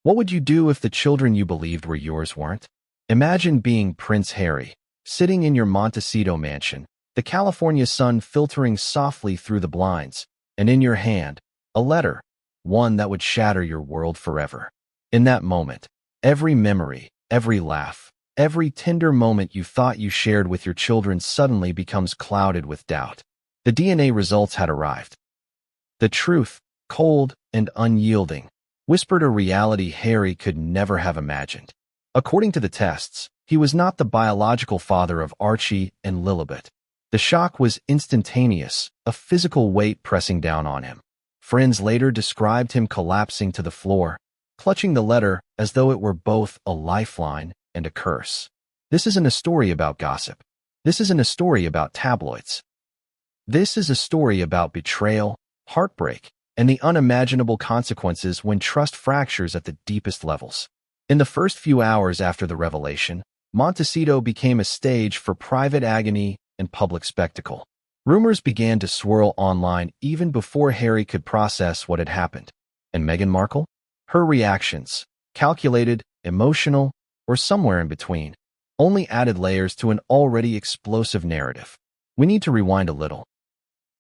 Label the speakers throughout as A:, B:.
A: What would you do if the children you believed were yours weren't? Imagine being Prince Harry, sitting in your Montecito mansion, the California sun filtering softly through the blinds, and in your hand, a letter, one that would shatter your world forever. In that moment, every memory, every laugh, every tender moment you thought you shared with your children suddenly becomes clouded with doubt. The DNA results had arrived. The truth, cold and unyielding, whispered a reality Harry could never have imagined. According to the tests, he was not the biological father of Archie and Lilibet. The shock was instantaneous, a physical weight pressing down on him. Friends later described him collapsing to the floor, clutching the letter as though it were both a lifeline and a curse. This isn't a story about gossip. This isn't a story about tabloids. This is a story about betrayal, heartbreak, and the unimaginable consequences when trust fractures at the deepest levels. In the first few hours after the revelation, Montecito became a stage for private agony and public spectacle. Rumors began to swirl online even before Harry could process what had happened. And Meghan Markle? Her reactions, calculated, emotional, or somewhere in between, only added layers to an already explosive narrative. We need to rewind a little.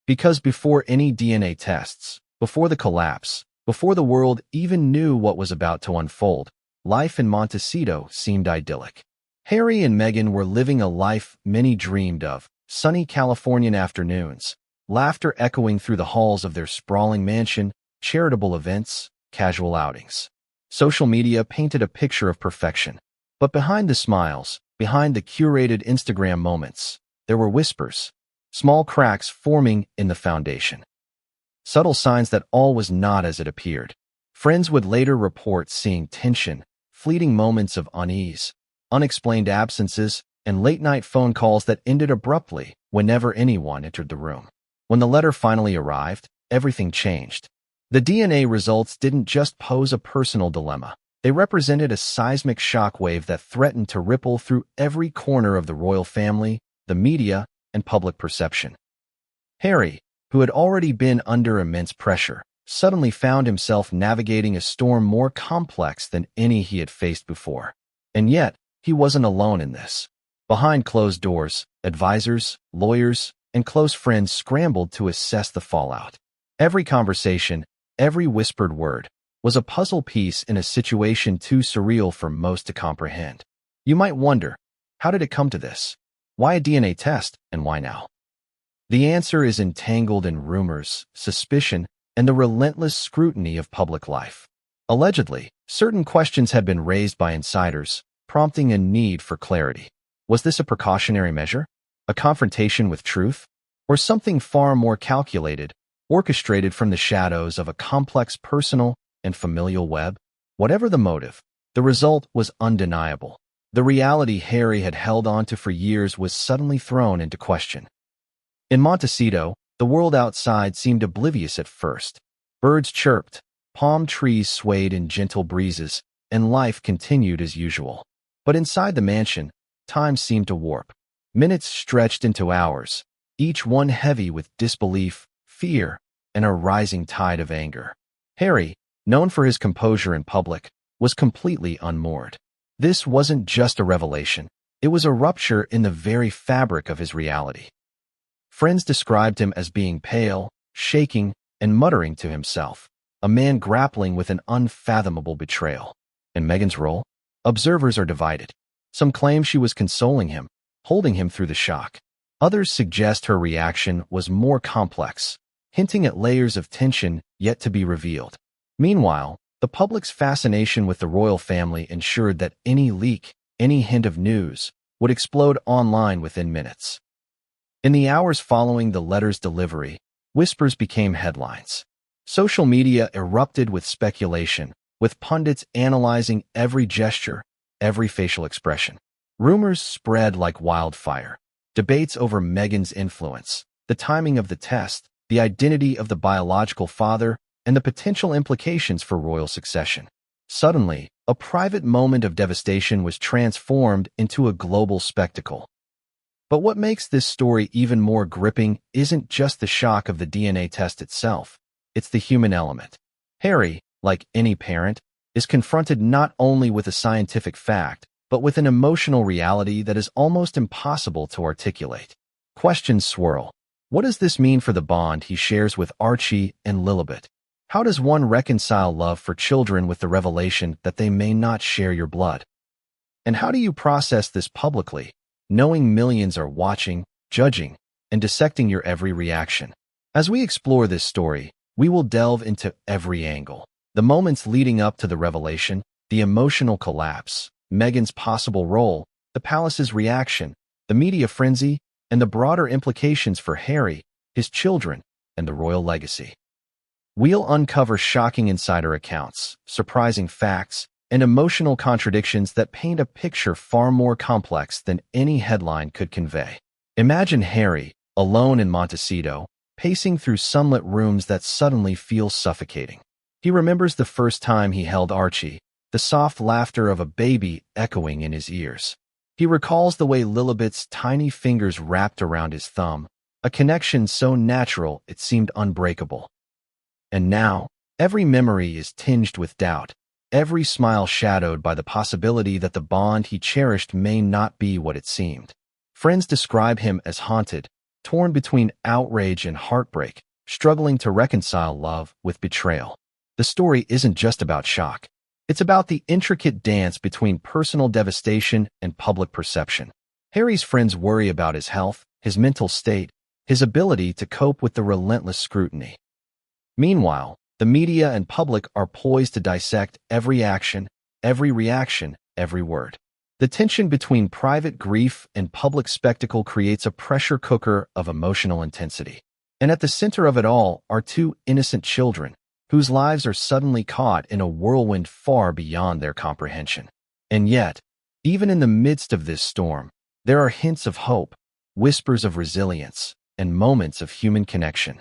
A: Because before any DNA tests, before the collapse, before the world even knew what was about to unfold, life in Montecito seemed idyllic. Harry and Meghan were living a life many dreamed of, sunny Californian afternoons, laughter echoing through the halls of their sprawling mansion, charitable events, casual outings. Social media painted a picture of perfection. But behind the smiles, behind the curated Instagram moments, there were whispers, small cracks forming in the foundation. Subtle signs that all was not as it appeared. Friends would later report seeing tension, fleeting moments of unease, unexplained absences, and late-night phone calls that ended abruptly whenever anyone entered the room. When the letter finally arrived, everything changed. The DNA results didn't just pose a personal dilemma. They represented a seismic shockwave that threatened to ripple through every corner of the royal family, the media, and public perception. Harry, who had already been under immense pressure, suddenly found himself navigating a storm more complex than any he had faced before. And yet, he wasn't alone in this. Behind closed doors, advisors, lawyers, and close friends scrambled to assess the fallout. Every conversation, every whispered word, was a puzzle piece in a situation too surreal for most to comprehend. You might wonder, how did it come to this? Why a DNA test, and why now? The answer is entangled in rumors, suspicion, and the relentless scrutiny of public life. Allegedly, certain questions had been raised by insiders, prompting a need for clarity. Was this a precautionary measure? A confrontation with truth? Or something far more calculated, orchestrated from the shadows of a complex personal and familial web? Whatever the motive, the result was undeniable. The reality Harry had held onto for years was suddenly thrown into question. In Montecito, the world outside seemed oblivious at first. Birds chirped, palm trees swayed in gentle breezes, and life continued as usual. But inside the mansion, time seemed to warp. Minutes stretched into hours, each one heavy with disbelief, fear, and a rising tide of anger. Harry, known for his composure in public, was completely unmoored. This wasn't just a revelation. It was a rupture in the very fabric of his reality. Friends described him as being pale, shaking, and muttering to himself, a man grappling with an unfathomable betrayal. In Meghan's role, observers are divided. Some claim she was consoling him, holding him through the shock. Others suggest her reaction was more complex, hinting at layers of tension yet to be revealed. Meanwhile, the public's fascination with the royal family ensured that any leak, any hint of news, would explode online within minutes. In the hours following the letter's delivery, whispers became headlines. Social media erupted with speculation, with pundits analyzing every gesture, every facial expression. Rumors spread like wildfire. Debates over Meghan's influence, the timing of the test, the identity of the biological father, and the potential implications for royal succession. Suddenly, a private moment of devastation was transformed into a global spectacle. But what makes this story even more gripping isn't just the shock of the DNA test itself. It's the human element. Harry, like any parent, is confronted not only with a scientific fact, but with an emotional reality that is almost impossible to articulate. Questions swirl. What does this mean for the bond he shares with Archie and Lilibet? How does one reconcile love for children with the revelation that they may not share your blood? And how do you process this publicly, knowing millions are watching, judging, and dissecting your every reaction? As we explore this story, we will delve into every angle. The moments leading up to the revelation, the emotional collapse, Meghan's possible role, the palace's reaction, the media frenzy, and the broader implications for Harry, his children, and the royal legacy. We'll uncover shocking insider accounts, surprising facts, and emotional contradictions that paint a picture far more complex than any headline could convey. Imagine Harry, alone in Montecito, pacing through sunlit rooms that suddenly feel suffocating. He remembers the first time he held Archie, the soft laughter of a baby echoing in his ears. He recalls the way Lilibet's tiny fingers wrapped around his thumb, a connection so natural it seemed unbreakable. And now, every memory is tinged with doubt, every smile shadowed by the possibility that the bond he cherished may not be what it seemed. Friends describe him as haunted, torn between outrage and heartbreak, struggling to reconcile love with betrayal. The story isn't just about shock. It's about the intricate dance between personal devastation and public perception. Harry's friends worry about his health, his mental state, his ability to cope with the relentless scrutiny. Meanwhile, the media and public are poised to dissect every action, every reaction, every word. The tension between private grief and public spectacle creates a pressure cooker of emotional intensity. And at the center of it all are two innocent children, whose lives are suddenly caught in a whirlwind far beyond their comprehension. And yet, even in the midst of this storm, there are hints of hope, whispers of resilience, and moments of human connection.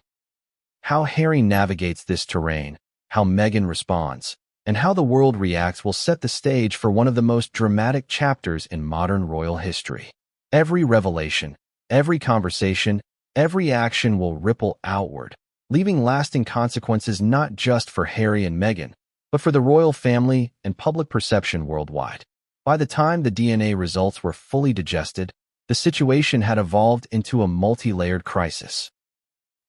A: How Harry navigates this terrain, how Meghan responds, and how the world reacts will set the stage for one of the most dramatic chapters in modern royal history. Every revelation, every conversation, every action will ripple outward, leaving lasting consequences not just for Harry and Meghan, but for the royal family and public perception worldwide. By the time the DNA results were fully digested, the situation had evolved into a multi-layered crisis.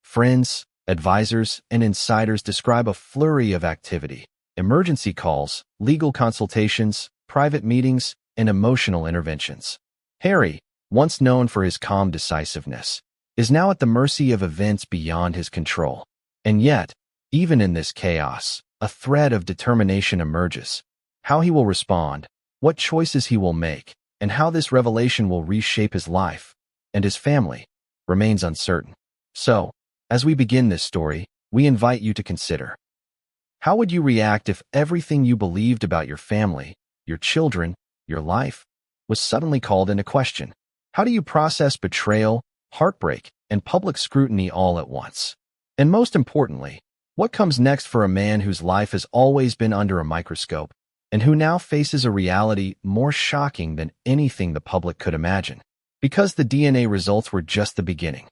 A: Friends, advisors, and insiders describe a flurry of activity: emergency calls, legal consultations, private meetings, and emotional interventions. Harry, once known for his calm decisiveness, is now at the mercy of events beyond his control. And yet, even in this chaos, a thread of determination emerges. How he will respond, what choices he will make, and how this revelation will reshape his life and his family remains uncertain. So, as we begin this story, we invite you to consider: how would you react if everything you believed about your family, your children, your life, was suddenly called into question? How do you process betrayal, heartbreak, and public scrutiny all at once? And most importantly, what comes next for a man whose life has always been under a microscope, and who now faces a reality more shocking than anything the public could imagine? Because the DNA results were just the beginning.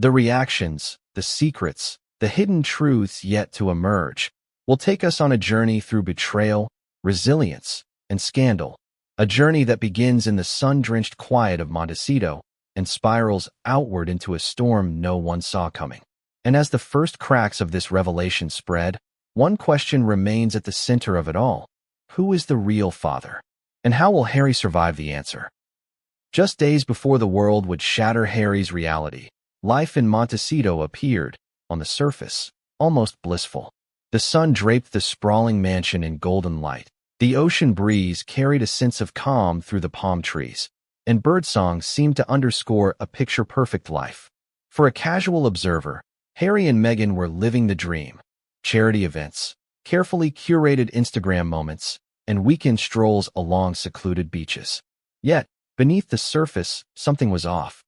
A: The reactions, the secrets, the hidden truths yet to emerge will take us on a journey through betrayal, resilience, and scandal, a journey that begins in the sun-drenched quiet of Montecito and spirals outward into a storm no one saw coming. And as the first cracks of this revelation spread, one question remains at the center of it all: who is the real father? And how will Harry survive the answer? Just days before the world would shatter Harry's reality, life in Montecito appeared, on the surface, almost blissful. The sun draped the sprawling mansion in golden light. The ocean breeze carried a sense of calm through the palm trees, and birdsong seemed to underscore a picture-perfect life. For a casual observer, Harry and Meghan were living the dream: charity events, carefully curated Instagram moments, and weekend strolls along secluded beaches. Yet, beneath the surface, something was off.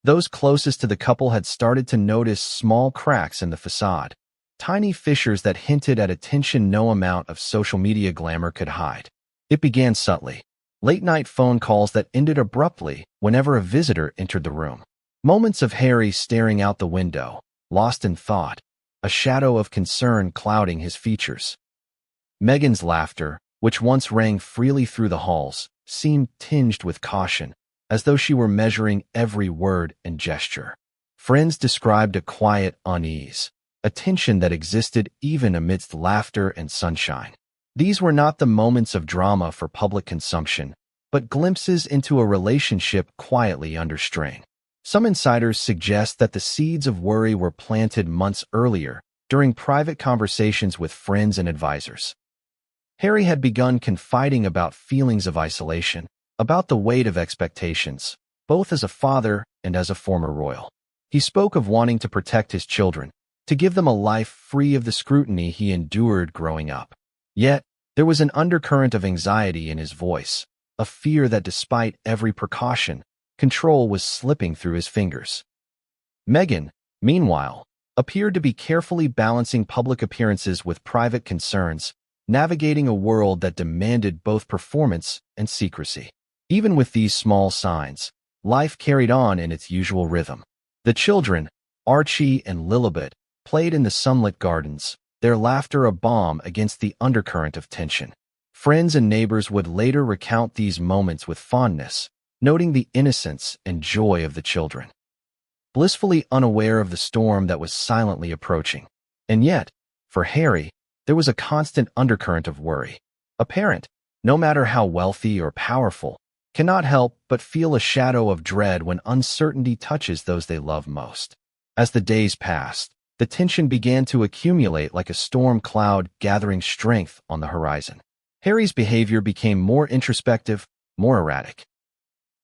A: Those closest to the couple had started to notice small cracks in the facade, tiny fissures that hinted at a tension no amount of social media glamour could hide. It began subtly: late-night phone calls that ended abruptly whenever a visitor entered the room. Moments of Harry staring out the window, lost in thought, a shadow of concern clouding his features. Meghan's laughter, which once rang freely through the halls, seemed tinged with caution, as though she were measuring every word and gesture. Friends described a quiet unease, a tension that existed even amidst laughter and sunshine. These were not the moments of drama for public consumption, but glimpses into a relationship quietly under strain. Some insiders suggest that the seeds of worry were planted months earlier, during private conversations with friends and advisors. Harry had begun confiding about feelings of isolation, about the weight of expectations, both as a father and as a former royal. He spoke of wanting to protect his children, to give them a life free of the scrutiny he endured growing up. Yet, there was an undercurrent of anxiety in his voice, a fear that despite every precaution, control was slipping through his fingers. Meghan, meanwhile, appeared to be carefully balancing public appearances with private concerns, navigating a world that demanded both performance and secrecy. Even with these small signs, life carried on in its usual rhythm. The children, Archie and Lilibet, played in the sunlit gardens, their laughter a balm against the undercurrent of tension. Friends and neighbors would later recount these moments with fondness, noting the innocence and joy of the children, blissfully unaware of the storm that was silently approaching. And yet, for Harry, there was a constant undercurrent of worry. A parent, no matter how wealthy or powerful, cannot help but feel a shadow of dread when uncertainty touches those they love most. As the days passed, the tension began to accumulate like a storm cloud gathering strength on the horizon. Harry's behavior became more introspective, more erratic.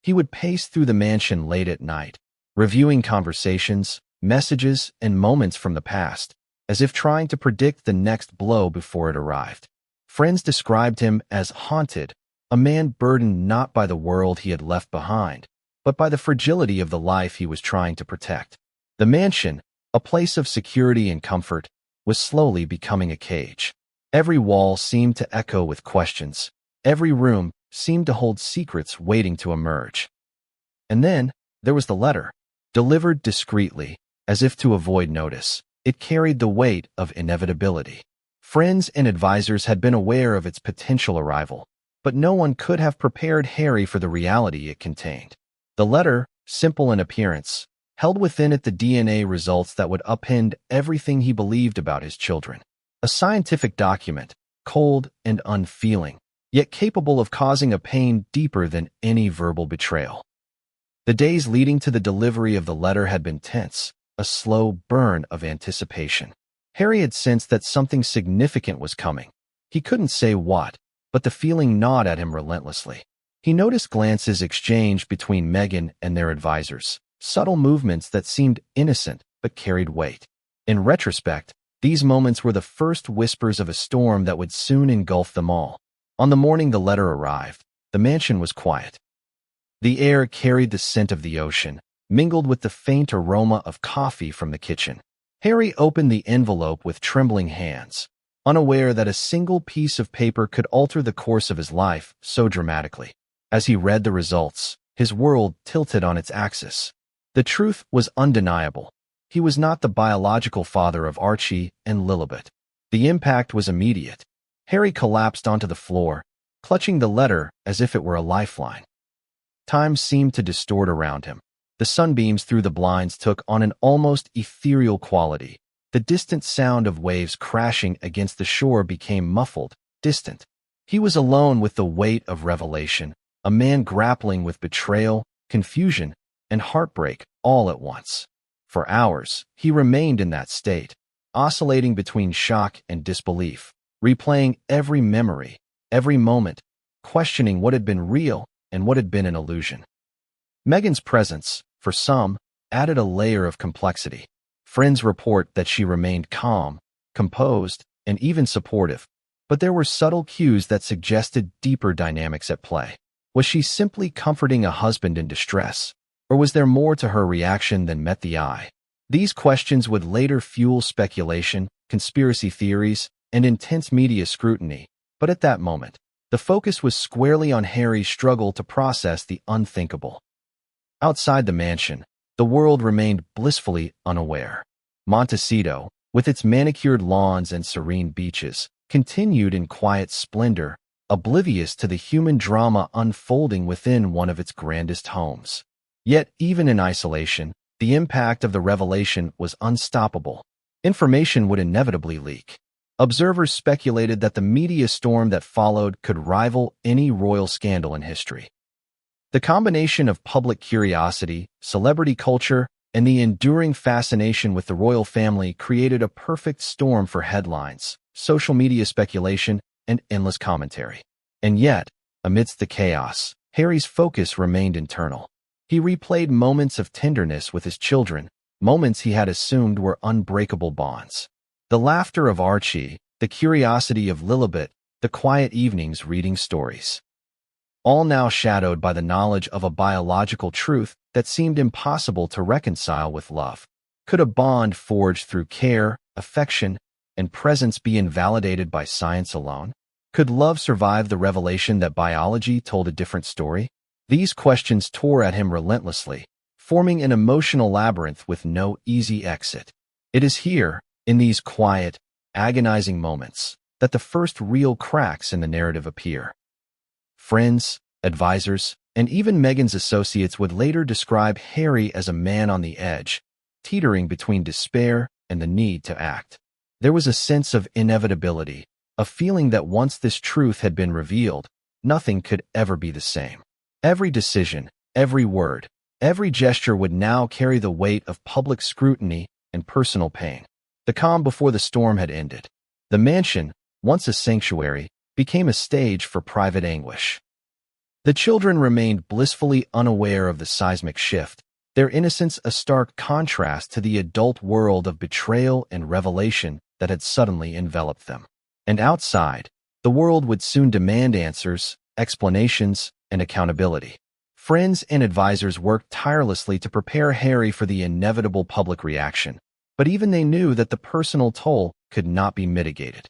A: He would pace through the mansion late at night, reviewing conversations, messages, and moments from the past, as if trying to predict the next blow before it arrived. Friends described him as haunted, a man burdened not by the world he had left behind, but by the fragility of the life he was trying to protect. The mansion, a place of security and comfort, was slowly becoming a cage. Every wall seemed to echo with questions. Every room seemed to hold secrets waiting to emerge. And then, there was the letter, delivered discreetly, as if to avoid notice. It carried the weight of inevitability. Friends and advisors had been aware of its potential arrival, but no one could have prepared Harry for the reality it contained. The letter, simple in appearance, held within it the DNA results that would upend everything he believed about his children. A scientific document, cold and unfeeling, yet capable of causing a pain deeper than any verbal betrayal. The days leading to the delivery of the letter had been tense, a slow burn of anticipation. Harry had sensed that something significant was coming. He couldn't say what, but the feeling gnawed at him relentlessly. He noticed glances exchanged between Meghan and their advisors, subtle movements that seemed innocent but carried weight. In retrospect, these moments were the first whispers of a storm that would soon engulf them all. On the morning the letter arrived, the mansion was quiet. The air carried the scent of the ocean, mingled with the faint aroma of coffee from the kitchen. Harry opened the envelope with trembling hands, unaware that a single piece of paper could alter the course of his life so dramatically. As he read the results, his world tilted on its axis. The truth was undeniable. He was not the biological father of Archie and Lilibet. The impact was immediate. Harry collapsed onto the floor, clutching the letter as if it were a lifeline. Time seemed to distort around him. The sunbeams through the blinds took on an almost ethereal quality. The distant sound of waves crashing against the shore became muffled, distant. He was alone with the weight of revelation, a man grappling with betrayal, confusion, and heartbreak all at once. For hours, he remained in that state, oscillating between shock and disbelief, replaying every memory, every moment, questioning what had been real and what had been an illusion. Meghan's presence, for some, added a layer of complexity. Friends report that she remained calm, composed, and even supportive, but there were subtle cues that suggested deeper dynamics at play. Was she simply comforting a husband in distress, or was there more to her reaction than met the eye? These questions would later fuel speculation, conspiracy theories, and intense media scrutiny, but at that moment, the focus was squarely on Harry's struggle to process the unthinkable. Outside the mansion, the world remained blissfully unaware. Montecito, with its manicured lawns and serene beaches, continued in quiet splendor, oblivious to the human drama unfolding within one of its grandest homes. Yet, even in isolation, the impact of the revelation was unstoppable. Information would inevitably leak. Observers speculated that the media storm that followed could rival any royal scandal in history. The combination of public curiosity, celebrity culture, and the enduring fascination with the royal family created a perfect storm for headlines, social media speculation, and endless commentary. And yet, amidst the chaos, Harry's focus remained internal. He replayed moments of tenderness with his children, moments he had assumed were unbreakable bonds. The laughter of Archie, the curiosity of Lilibet, the quiet evenings reading stories. All now shadowed by the knowledge of a biological truth that seemed impossible to reconcile with love. Could a bond forged through care, affection, and presence be invalidated by science alone? Could love survive the revelation that biology told a different story? These questions tore at him relentlessly, forming an emotional labyrinth with no easy exit. It is here, in these quiet, agonizing moments, that the first real cracks in the narrative appear. Friends, advisors, and even Meghan's associates would later describe Harry as a man on the edge, teetering between despair and the need to act. There was a sense of inevitability, a feeling that once this truth had been revealed, nothing could ever be the same. Every decision, every word, every gesture would now carry the weight of public scrutiny and personal pain. The calm before the storm had ended. The mansion, once a sanctuary, became a stage for private anguish. The children remained blissfully unaware of the seismic shift, their innocence a stark contrast to the adult world of betrayal and revelation that had suddenly enveloped them. And outside, the world would soon demand answers, explanations, and accountability. Friends and advisors worked tirelessly to prepare Harry for the inevitable public reaction, but even they knew that the personal toll could not be mitigated.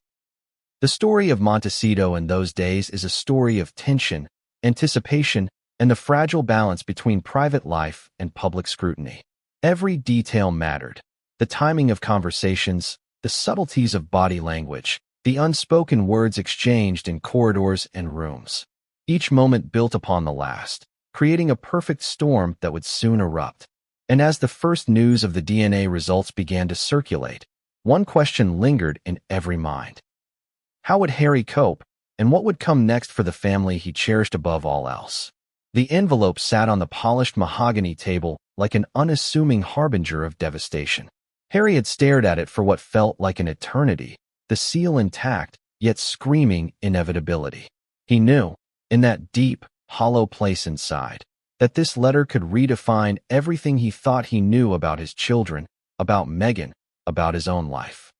A: The story of Montecito in those days is a story of tension, anticipation, and the fragile balance between private life and public scrutiny. Every detail mattered. The timing of conversations, the subtleties of body language, the unspoken words exchanged in corridors and rooms. Each moment built upon the last, creating a perfect storm that would soon erupt. And as the first news of the DNA results began to circulate, one question lingered in every mind. How would Harry cope, and what would come next for the family he cherished above all else? The envelope sat on the polished mahogany table like an unassuming harbinger of devastation. Harry had stared at it for what felt like an eternity, the seal intact, yet screaming inevitability. He knew, in that deep, hollow place inside, that this letter could redefine everything he thought he knew about his children, about Meghan, about his own life.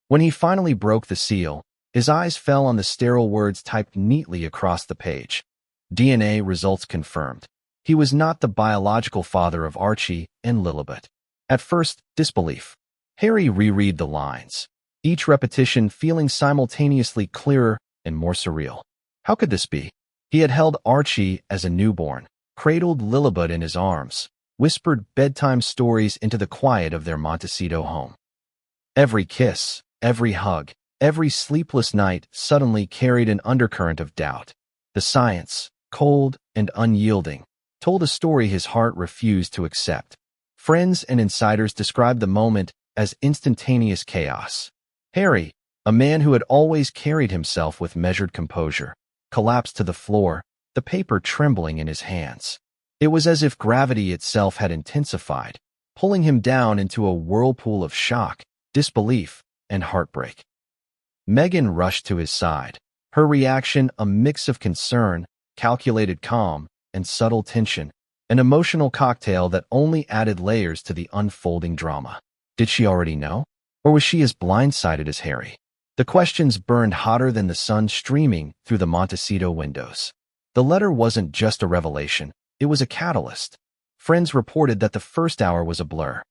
A: When he finally broke the seal, his eyes fell on the sterile words typed neatly across the page. DNA results confirmed. He was not the biological father of Archie and Lilibet. At first, disbelief. Harry reread the lines, each repetition feeling simultaneously clearer and more surreal. How could this be? He had held Archie as a newborn, cradled Lilibet in his arms, whispered bedtime stories into the quiet of their Montecito home. Every kiss, every hug, every sleepless night suddenly carried an undercurrent of doubt. The science, cold and unyielding, told a story his heart refused to accept. Friends and insiders described the moment as instantaneous chaos. Harry, a man who had always carried himself with measured composure, collapsed to the floor, the paper trembling in his hands. It was as if gravity itself had intensified, pulling him down into a whirlpool of shock, disbelief, and heartbreak. Meghan rushed to his side, her reaction a mix of concern, calculated calm, and subtle tension, an emotional cocktail that only added layers to the unfolding drama. Did she already know? Or was she as blindsided as Harry? The questions burned hotter than the sun streaming through the Montecito windows. The letter wasn't just a revelation, it was a catalyst. Friends reported that the first hour was a blur.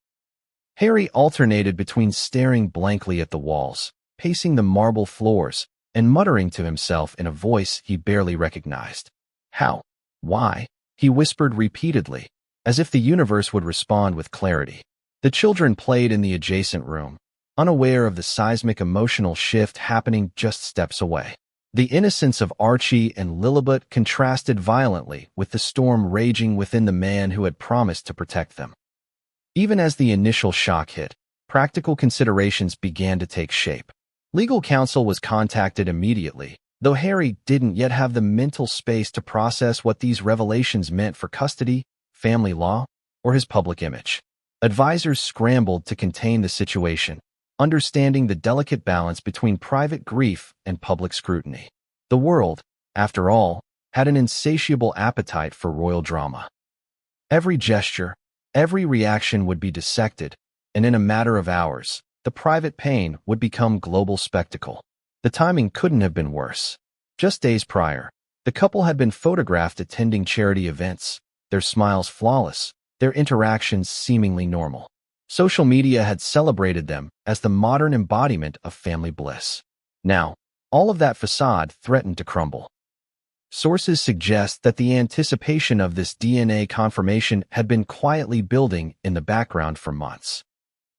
A: Harry alternated between staring blankly at the walls, pacing the marble floors, and muttering to himself in a voice he barely recognized. How? Why? He whispered repeatedly, as if the universe would respond with clarity. The children played in the adjacent room, unaware of the seismic emotional shift happening just steps away. The innocence of Archie and Lilibet contrasted violently with the storm raging within the man who had promised to protect them. Even as the initial shock hit, practical considerations began to take shape. Legal counsel was contacted immediately, though Harry didn't yet have the mental space to process what these revelations meant for custody, family law, or his public image. Advisors scrambled to contain the situation, understanding the delicate balance between private grief and public scrutiny. The world, after all, had an insatiable appetite for royal drama. Every gesture, every reaction would be dissected, and in a matter of hours, the private pain would become global spectacle. The timing couldn't have been worse. Just days prior, the couple had been photographed attending charity events, their smiles flawless, their interactions seemingly normal. Social media had celebrated them as the modern embodiment of family bliss. Now, all of that facade threatened to crumble. Sources suggest that the anticipation of this DNA confirmation had been quietly building in the background for months.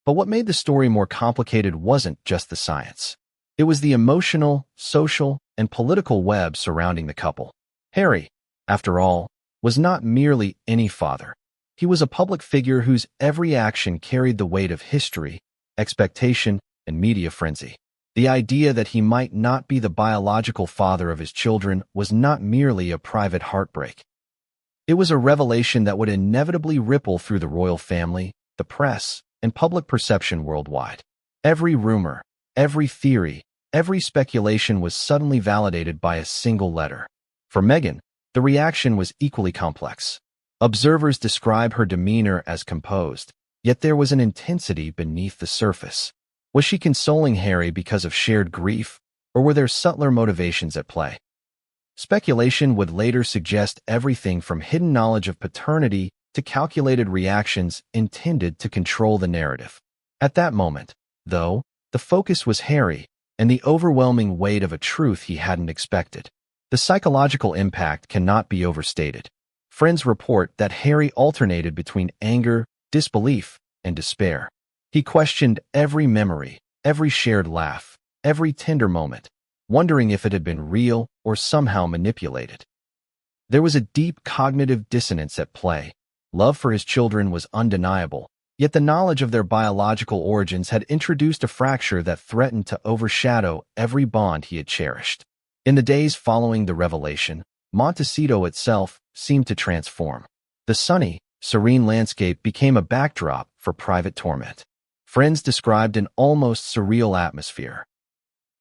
A: But what made the story more complicated wasn't just the science. It was the emotional, social, and political web surrounding the couple. Harry, after all, was not merely any father. He was a public figure whose every action carried the weight of history, expectation, and media frenzy. The idea that he might not be the biological father of his children was not merely a private heartbreak. It was a revelation that would inevitably ripple through the royal family, the press, and public perception worldwide. Every rumor, every theory, every speculation was suddenly validated by a single letter. For Meghan, the reaction was equally complex. Observers describe her demeanor as composed, yet there was an intensity beneath the surface. Was she consoling Harry because of shared grief, or were there subtler motivations at play? Speculation would later suggest everything from hidden knowledge of paternity to calculated reactions intended to control the narrative. At that moment, though, the focus was Harry and the overwhelming weight of a truth he hadn't expected. The psychological impact cannot be overstated. Friends report that Harry alternated between anger, disbelief, and despair. He questioned every memory, every shared laugh, every tender moment, wondering if it had been real or somehow manipulated. There was a deep cognitive dissonance at play. Love for his children was undeniable, yet the knowledge of their biological origins had introduced a fracture that threatened to overshadow every bond he had cherished. In the days following the revelation, Montecito itself seemed to transform. The sunny, serene landscape became a backdrop for private torment. Friends described an almost surreal atmosphere.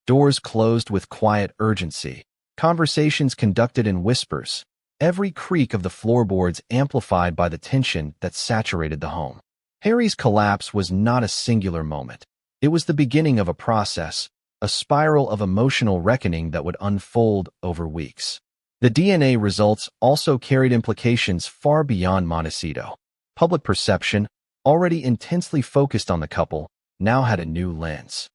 A: Doors closed with quiet urgency, conversations conducted in whispers, every creak of the floorboards amplified by the tension that saturated the home. Harry's collapse was not a singular moment. It was the beginning of a process, a spiral of emotional reckoning that would unfold over weeks. The DNA results also carried implications far beyond Montecito. Public perception, already intensely focused on the couple, now had a new lens.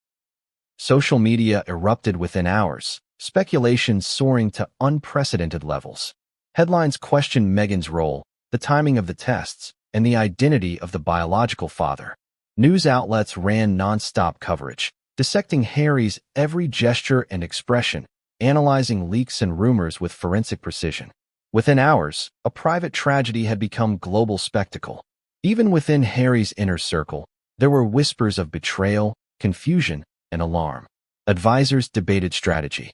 A: Social media erupted within hours, speculations soaring to unprecedented levels. Headlines questioned Meghan's role, the timing of the tests, and the identity of the biological father. News outlets ran non-stop coverage, dissecting Harry's every gesture and expression, analyzing leaks and rumors with forensic precision. Within hours, a private tragedy had become global spectacle. Even within Harry's inner circle, there were whispers of betrayal, confusion, and alarm. Advisors debated strategy.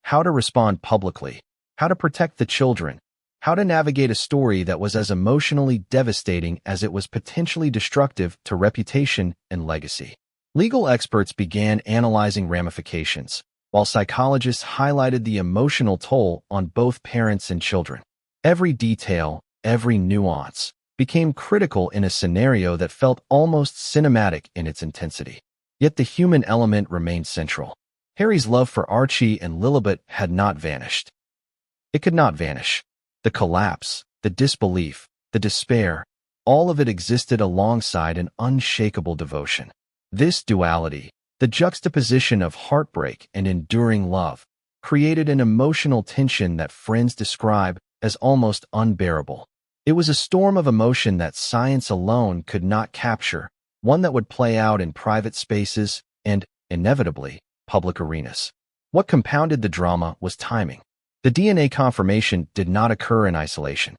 A: How to respond publicly, how to protect the children, how to navigate a story that was as emotionally devastating as it was potentially destructive to reputation and legacy. Legal experts began analyzing ramifications, while psychologists highlighted the emotional toll on both parents and children. Every detail, every nuance, became critical in a scenario that felt almost cinematic in its intensity. Yet the human element remained central. Harry's love for Archie and Lilibet had not vanished. It could not vanish. The collapse, the disbelief, the despair, all of it existed alongside an unshakable devotion. This duality, the juxtaposition of heartbreak and enduring love, created an emotional tension that friends describe as almost unbearable. It was a storm of emotion that science alone could not capture, one that would play out in private spaces and, inevitably, public arenas. What compounded the drama was timing. The DNA confirmation did not occur in isolation.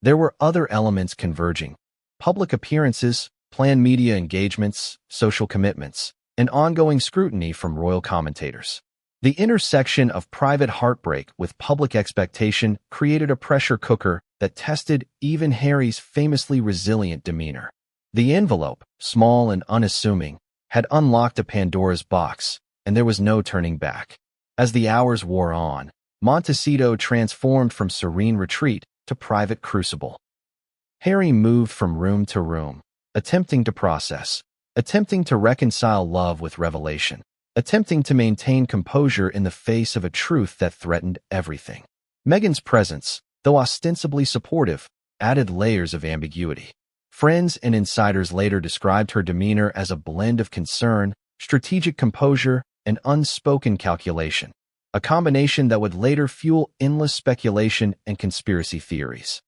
A: There were other elements converging: public appearances, planned media engagements, social commitments, and ongoing scrutiny from royal commentators. The intersection of private heartbreak with public expectation created a pressure cooker that tested even Harry's famously resilient demeanor. The envelope, small and unassuming, had unlocked a Pandora's box, and there was no turning back. As the hours wore on, Montecito transformed from serene retreat to private crucible. Harry moved from room to room, attempting to process, attempting to reconcile love with revelation, attempting to maintain composure in the face of a truth that threatened everything. Meghan's presence, though ostensibly supportive, added layers of ambiguity. Friends and insiders later described her demeanor as a blend of concern, strategic composure, and unspoken calculation, a combination that would later fuel endless speculation and conspiracy theories.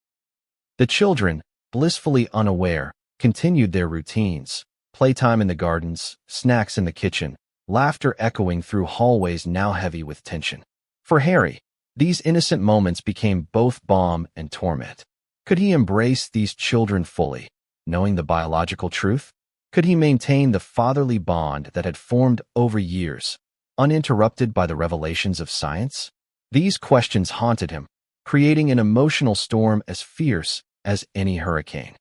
A: The children, blissfully unaware, continued their routines: playtime in the gardens, snacks in the kitchen, laughter echoing through hallways now heavy with tension. For Harry, these innocent moments became both balm and torment. Could he embrace these children fully, knowing the biological truth? Could he maintain the fatherly bond that had formed over years, uninterrupted by the revelations of science? These questions haunted him, creating an emotional storm as fierce as any hurricane.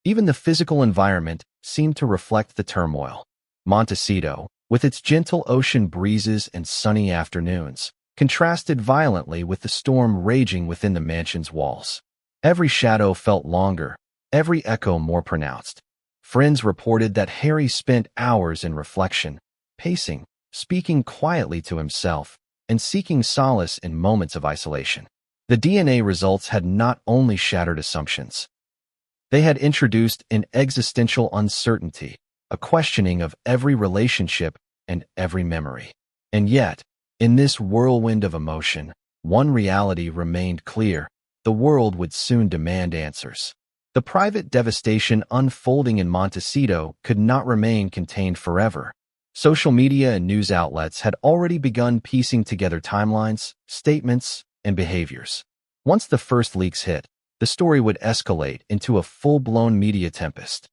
A: Even the physical environment seemed to reflect the turmoil. Montecito, with its gentle ocean breezes and sunny afternoons, contrasted violently with the storm raging within the mansion's walls. Every shadow felt longer, every echo more pronounced. Friends reported that Harry spent hours in reflection, pacing, speaking quietly to himself, and seeking solace in moments of isolation. The DNA results had not only shattered assumptions. They had introduced an existential uncertainty, a questioning of every relationship and every memory. And yet, in this whirlwind of emotion, one reality remained clear: the world would soon demand answers. The private devastation unfolding in Montecito could not remain contained forever. Social media and news outlets had already begun piecing together timelines, statements, and behaviors. Once the first leaks hit, the story would escalate into a full-blown media tempest.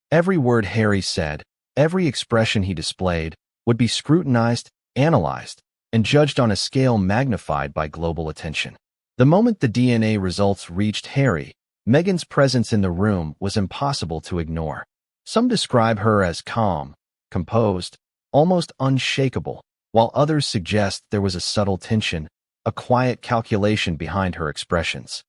A: Every word Harry said, every expression he displayed, would be scrutinized, analyzed, and judged on a scale magnified by global attention. The moment the DNA results reached Harry, Meghan's presence in the room was impossible to ignore. Some describe her as calm, composed, almost unshakable, while others suggest there was a subtle tension, a quiet calculation behind her expressions.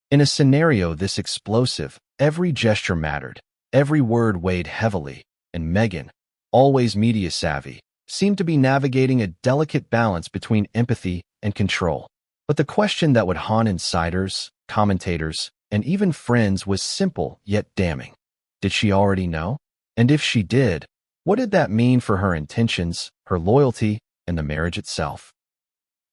A: In a scenario this explosive, every gesture mattered, every word weighed heavily, and Meghan, always media-savvy, seemed to be navigating a delicate balance between empathy and control. But the question that would haunt insiders, commentators, and even friends was simple yet damning. Did she already know? And if she did, what did that mean for her intentions, her loyalty, and the marriage itself?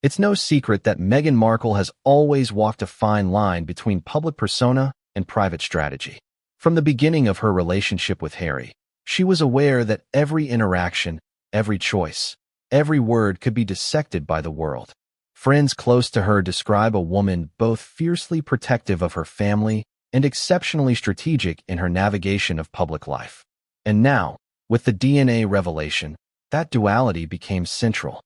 A: It's no secret that Meghan Markle has always walked a fine line between public persona and private strategy. From the beginning of her relationship with Harry, she was aware that every interaction, every choice, every word could be dissected by the world. Friends close to her describe a woman both fiercely protective of her family and exceptionally strategic in her navigation of public life. And now, with the DNA revelation, that duality became central.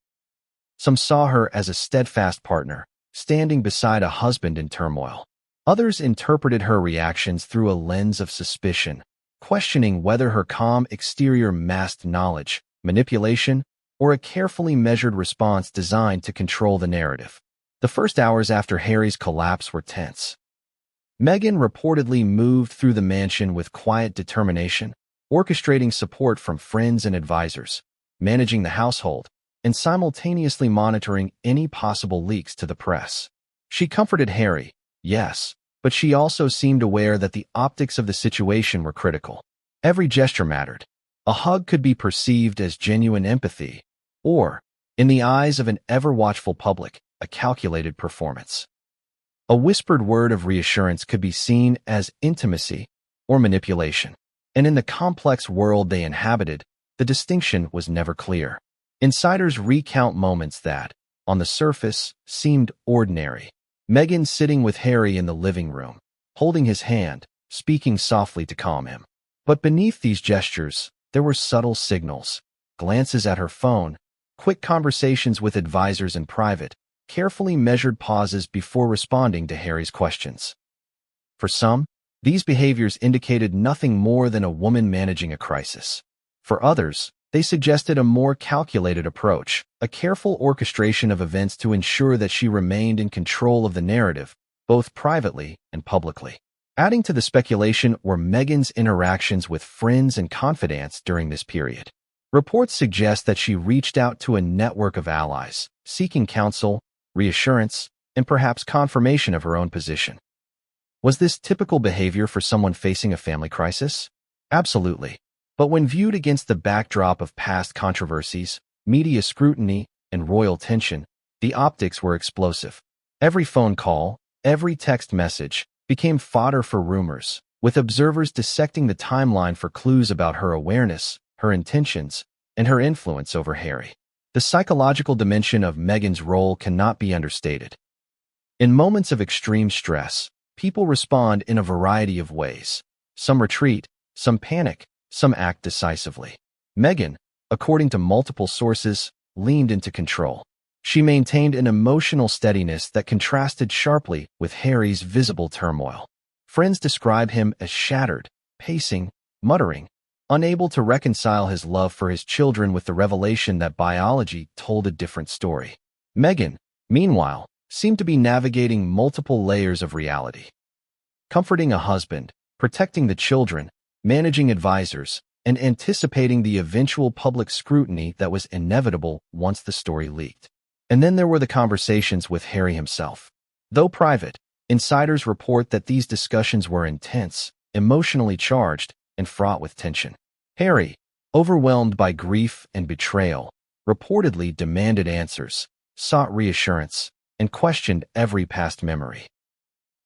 A: Some saw her as a steadfast partner, standing beside a husband in turmoil. Others interpreted her reactions through a lens of suspicion, questioning whether her calm exterior masked knowledge, manipulation, or a carefully measured response designed to control the narrative. The first hours after Harry's collapse were tense. Meghan reportedly moved through the mansion with quiet determination, orchestrating support from friends and advisors, managing the household, and simultaneously monitoring any possible leaks to the press. She comforted Harry, yes, but she also seemed aware that the optics of the situation were critical. Every gesture mattered. A hug could be perceived as genuine empathy, or, in the eyes of an ever-watchful public, a calculated performance. A whispered word of reassurance could be seen as intimacy or manipulation. and in the complex world they inhabited, the distinction was never clear. Insiders recount moments that, on the surface, seemed ordinary. Meghan sitting with Harry in the living room, holding his hand, speaking softly to calm him. But beneath these gestures, there were subtle signals, glances at her phone, quick conversations with advisors in private, carefully measured pauses before responding to Harry's questions. For some, these behaviors indicated nothing more than a woman managing a crisis. For others, they suggested a more calculated approach, a careful orchestration of events to ensure that she remained in control of the narrative, both privately and publicly. Adding to the speculation were Meghan's interactions with friends and confidants during this period. Reports suggest that she reached out to a network of allies, seeking counsel, reassurance, and perhaps confirmation of her own position. Was this typical behavior for someone facing a family crisis? Absolutely. But when viewed against the backdrop of past controversies, media scrutiny, and royal tension, the optics were explosive. Every phone call, every text message, became fodder for rumors, with observers dissecting the timeline for clues about her awareness, her intentions, and her influence over Harry. The psychological dimension of Meghan's role cannot be understated. In moments of extreme stress, people respond in a variety of ways. Some retreat, some panic, some act decisively. Meghan, according to multiple sources, leaned into control. She maintained an emotional steadiness that contrasted sharply with Harry's visible turmoil. Friends describe him as shattered, pacing, muttering, unable to reconcile his love for his children with the revelation that biology told a different story. Meghan, meanwhile, seemed to be navigating multiple layers of reality. Comforting a husband, protecting the children, managing advisors, and anticipating the eventual public scrutiny that was inevitable once the story leaked. And then there were the conversations with Harry himself. Though private, insiders report that these discussions were intense, emotionally charged, and fraught with tension. Harry, overwhelmed by grief and betrayal, reportedly demanded answers, sought reassurance, and questioned every past memory.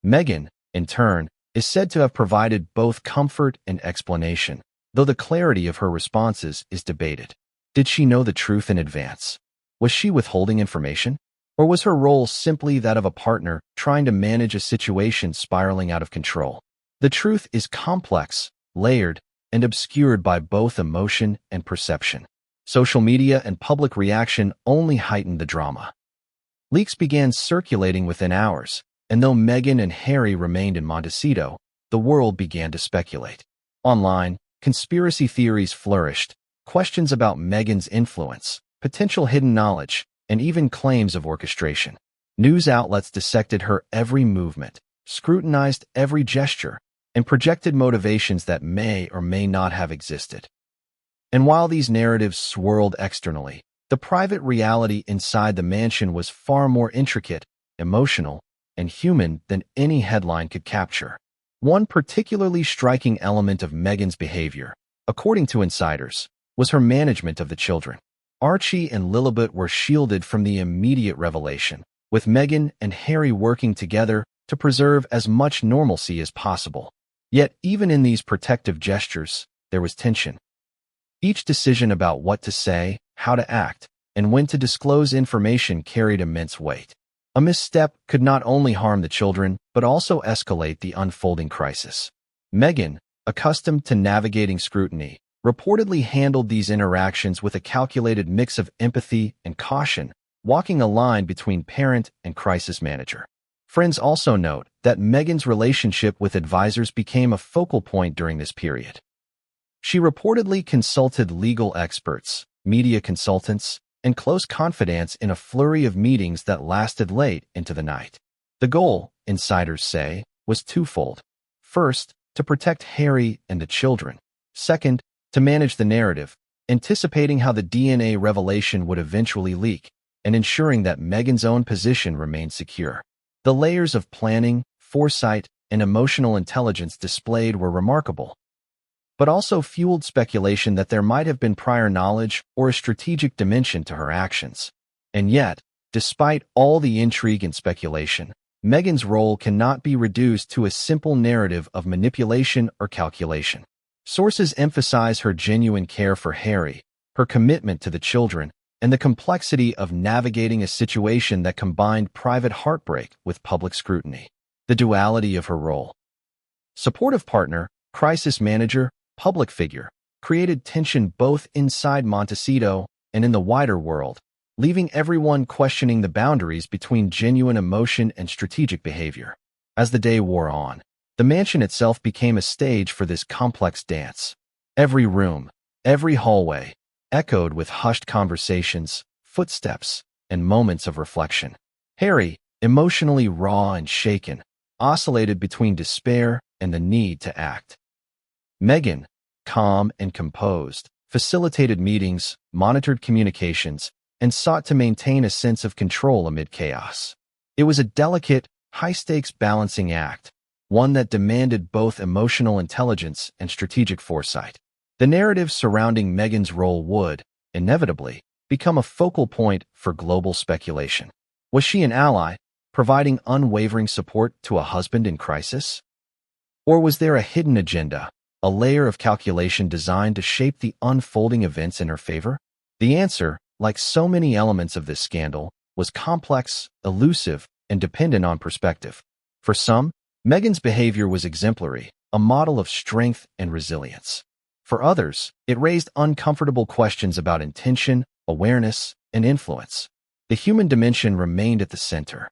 A: Meghan, in turn, is said to have provided both comfort and explanation, though the clarity of her responses is debated. Did she know the truth in advance? Was she withholding information? Or was her role simply that of a partner trying to manage a situation spiraling out of control? The truth is complex, layered, and obscured by both emotion and perception. Social media and public reaction only heightened the drama. Leaks began circulating within hours, and though Meghan and Harry remained in Montecito, the world began to speculate. Online, conspiracy theories flourished, questions about Meghan's influence, potential hidden knowledge, and even claims of orchestration. News outlets dissected her every movement, scrutinized every gesture, and projected motivations that may or may not have existed. And while these narratives swirled externally, the private reality inside the mansion was far more intricate, emotional, and human than any headline could capture. One particularly striking element of Meghan's behavior, according to insiders, was her management of the children. Archie and Lilibet were shielded from the immediate revelation, with Meghan and Harry working together to preserve as much normalcy as possible. Yet, even in these protective gestures, there was tension. Each decision about what to say, how to act, and when to disclose information carried immense weight. A misstep could not only harm the children, but also escalate the unfolding crisis. Meghan, accustomed to navigating scrutiny, reportedly handled these interactions with a calculated mix of empathy and caution, walking a line between parent and crisis manager. Friends also note that Meghan's relationship with advisors became a focal point during this period. She reportedly consulted legal experts, media consultants, and close confidants in a flurry of meetings that lasted late into the night. The goal, insiders say, was twofold. First, to protect Harry and the children. Second, to manage the narrative, anticipating how the DNA revelation would eventually leak, and ensuring that Meghan's own position remained secure. The layers of planning, foresight, and emotional intelligence displayed were remarkable, but also fueled speculation that there might have been prior knowledge or a strategic dimension to her actions. And yet, despite all the intrigue and speculation, Meghan's role cannot be reduced to a simple narrative of manipulation or calculation. Sources emphasize her genuine care for Harry, her commitment to the children, and the complexity of navigating a situation that combined private heartbreak with public scrutiny. The duality of her role. Supportive partner, crisis manager, public figure, created tension both inside Montecito and in the wider world, leaving everyone questioning the boundaries between genuine emotion and strategic behavior. As the day wore on, the mansion itself became a stage for this complex dance. Every room, every hallway, echoed with hushed conversations, footsteps, and moments of reflection. Harry, emotionally raw and shaken, oscillated between despair and the need to act. Meghan, calm and composed, facilitated meetings, monitored communications, and sought to maintain a sense of control amid chaos. It was a delicate, high-stakes balancing act, one that demanded both emotional intelligence and strategic foresight. The narrative surrounding Meghan's role would, inevitably, become a focal point for global speculation. Was she an ally, providing unwavering support to a husband in crisis? Or was there a hidden agenda, a layer of calculation designed to shape the unfolding events in her favor? The answer, like so many elements of this scandal, was complex, elusive, and dependent on perspective. For some, Meghan's behavior was exemplary, a model of strength and resilience. For others, it raised uncomfortable questions about intention, awareness, and influence. The human dimension remained at the center.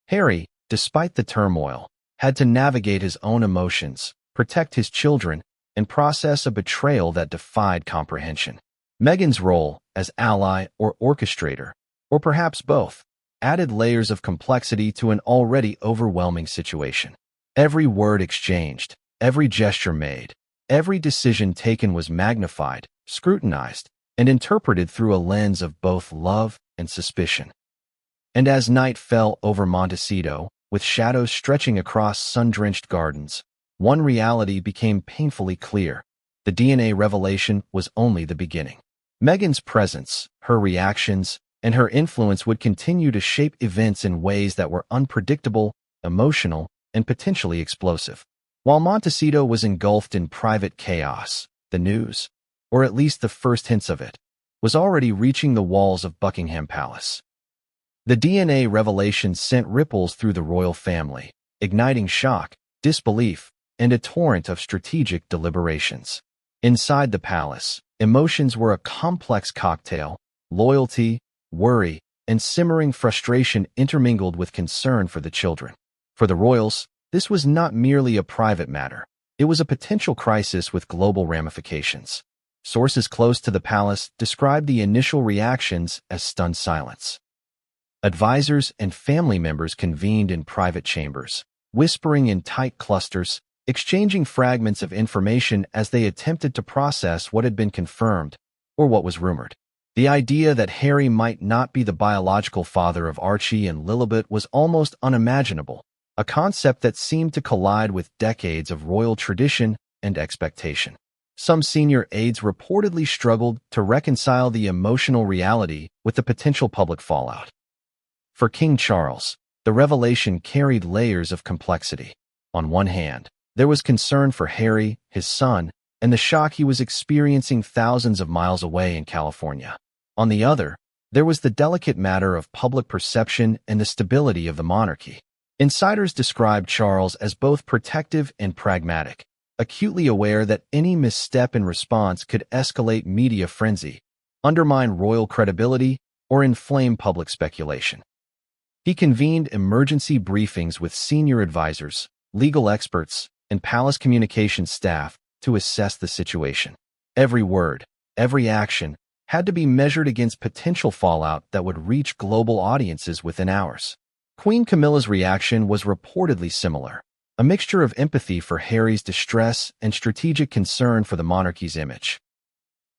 A: Harry, despite the turmoil, had to navigate his own emotions, protect his children, and process a betrayal that defied comprehension. Meghan's role, as ally or orchestrator, or perhaps both, added layers of complexity to an already overwhelming situation. Every word exchanged, every gesture made, every decision taken was magnified, scrutinized, and interpreted through a lens of both love and suspicion. And as night fell over Montecito, with shadows stretching across sun-drenched gardens, one reality became painfully clear. The DNA revelation was only the beginning. Meghan's presence, her reactions, and her influence would continue to shape events in ways that were unpredictable, emotional, and potentially explosive. While Montecito was engulfed in private chaos, the news, or at least the first hints of it, was already reaching the walls of Buckingham Palace. The DNA revelation sent ripples through the royal family, igniting shock, disbelief, and a torrent of strategic deliberations. Inside the palace, emotions were a complex cocktail: loyalty, worry, and simmering frustration intermingled with concern for the children. For the royals, this was not merely a private matter. It was a potential crisis with global ramifications. Sources close to the palace described the initial reactions as stunned silence. Advisors and family members convened in private chambers, whispering in tight clusters, exchanging fragments of information as they attempted to process what had been confirmed or what was rumored. The idea that Harry might not be the biological father of Archie and Lilibet was almost unimaginable, a concept that seemed to collide with decades of royal tradition and expectation. Some senior aides reportedly struggled to reconcile the emotional reality with the potential public fallout. For King Charles, the revelation carried layers of complexity. On one hand, there was concern for Harry, his son, and the shock he was experiencing thousands of miles away in California. On the other, there was the delicate matter of public perception and the stability of the monarchy. Insiders described Charles as both protective and pragmatic, acutely aware that any misstep in response could escalate media frenzy, undermine royal credibility, or inflame public speculation. He convened emergency briefings with senior advisors, legal experts, and palace communications staff to assess the situation. Every word, every action, had to be measured against potential fallout that would reach global audiences within hours. Queen Camilla's reaction was reportedly similar, a mixture of empathy for Harry's distress and strategic concern for the monarchy's image.